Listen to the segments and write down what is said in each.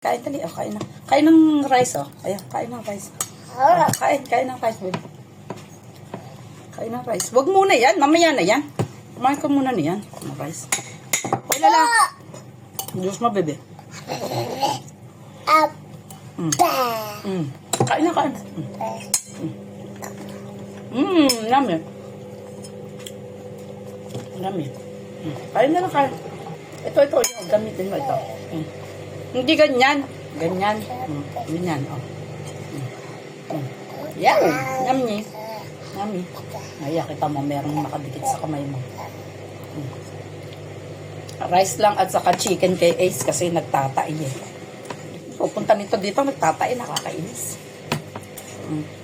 Kain tali. Oh, kain na. Kain ng rice, oh. Ayan, kain ng rice. Oh, kain ng rice, baby. Kain ng rice. Wag muna yan. Mamaya na yan. Kumain ka muna niyan. Ng rice. Wala lang. Diyos mo, bebe. Kain na, kain. Yummy. Yummy. Kain na lang, kain. Ito. Gamitin mo ito. Hindi ganyan. Ganyan. Ganyan, oh. Yan. Yummy. Yummy. Ay, kita mo, merong nakadikit sa kamay mo. Rice lang at saka chicken kay Ace kasi nagtatai eh. Pupunta nito dito, nagtatai, nakakainis.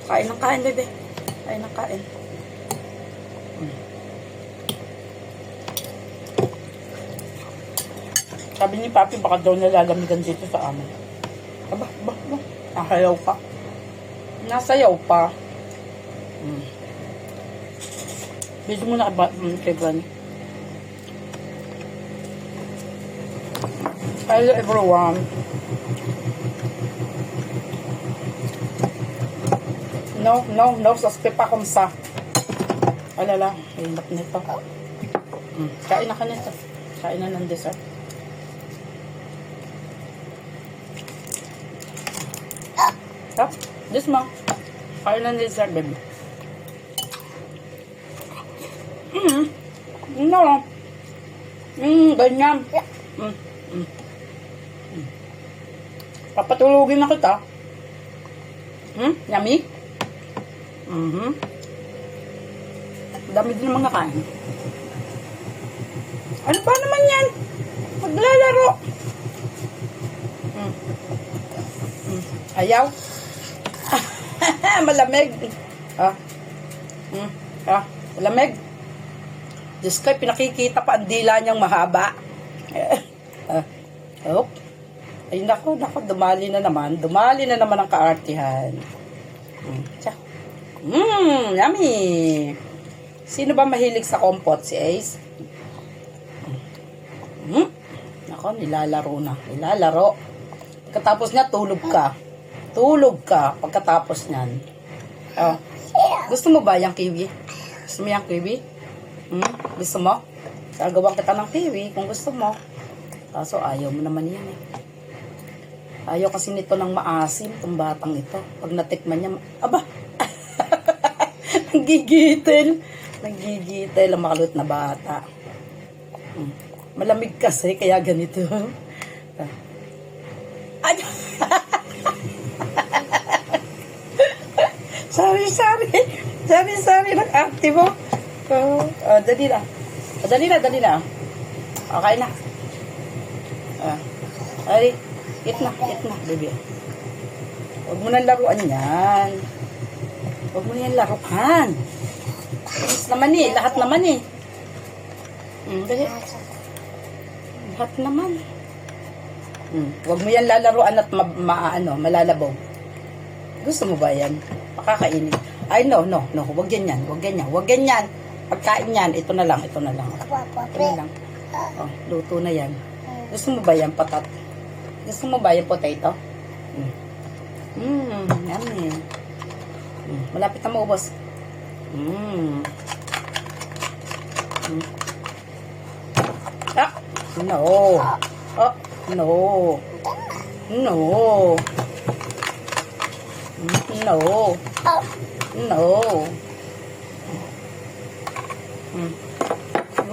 Kain ng kain, bebe. Kain ng kain. Sabi ni Papi, baka daw nalalamigan dito sa amin. Aba. Nasayaw pa. Nasayaw pa. Video mo na kay Granny. Hello everyone. No, saspe pa kung sa. Alala, hirap nito. Kain na ka nito. Kain na ng dessert. This mo. Kain na ng dessert, baby. No. Ganyan. Papatulugin na kita. Yummy? Dami din naman nakain. Ano pa naman yan? Maglalaro. Ayaw? Malamig. Malamig. Diyos ko, pinakikita pa ang dila niyang mahaba. Ay, nako, dumali na naman. Dumali na naman ang kaartihan. Yummy. Sino ba mahilig sa kompot? Si Ace? Nako, nilalaro na. Nilalaro. Pagkatapos niya, tulog ka. Tulog ka pagkatapos niyan. Gusto mo ba yung kiwi? Gusto mo yung kiwi? Gusto mo? Gagawa kita ng kiwi kung gusto mo. Kaso ayaw mo naman yan eh. Ayaw kasi nito ng maasim, itong batang ito. Pag natikman niya, aba! Nagigitil. Nagigitil ang makalut na bata. Malamig kasi, kaya ganito. Ay! Sorry, nag-active mo. Dali na. Okay na. Ay, eat na, baby. Huwag mo nang laruan yan. Huwag mo nang laruan. Lahat naman eh. Dali. Lahat naman. Huwag mo yan lalaruan at malalabaw. Gusto mo ba yan? Pakakainin. Ay, no. Huwag ganyan. Pagkain yan, ito na lang. Ito na lang. Luto na yan. Gusto mo ba yan, patat? Gusto mo ba yung potato? Yummy. Malapit na maubos. No.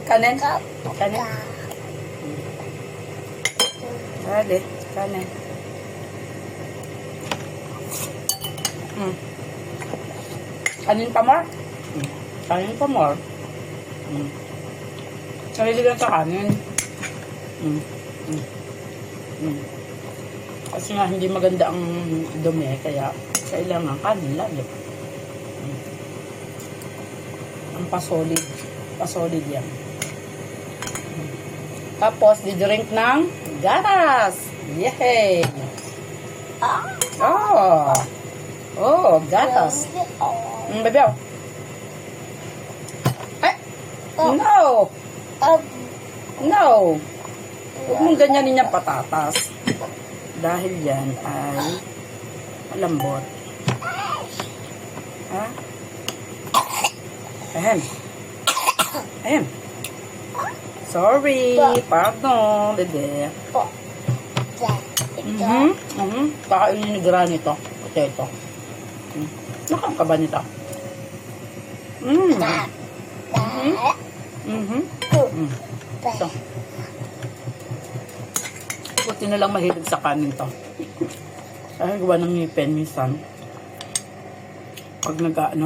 Kanin? Dali, kanin. Kanin pa more? Kanin pa more. Sarili lang sa kanin. Kasi nga hindi maganda ang dumi, kaya kailangan kanin lagi. Ang pasolid yan. Tapos didrink ng gatas. Yay! Gatas. Baby, No! Huwag mong ganyanin yung patatas. Dahil yan ay malambot. Ha? Ahem. Ahem. Sorry. Pardon, bebe. Kakainin ni Granny ito. Potato. Nakam ka ba nito? So. Buti na lang mahilig sa kanin to. Ay, gawa ng ngipin minsan. Pag nag-ano,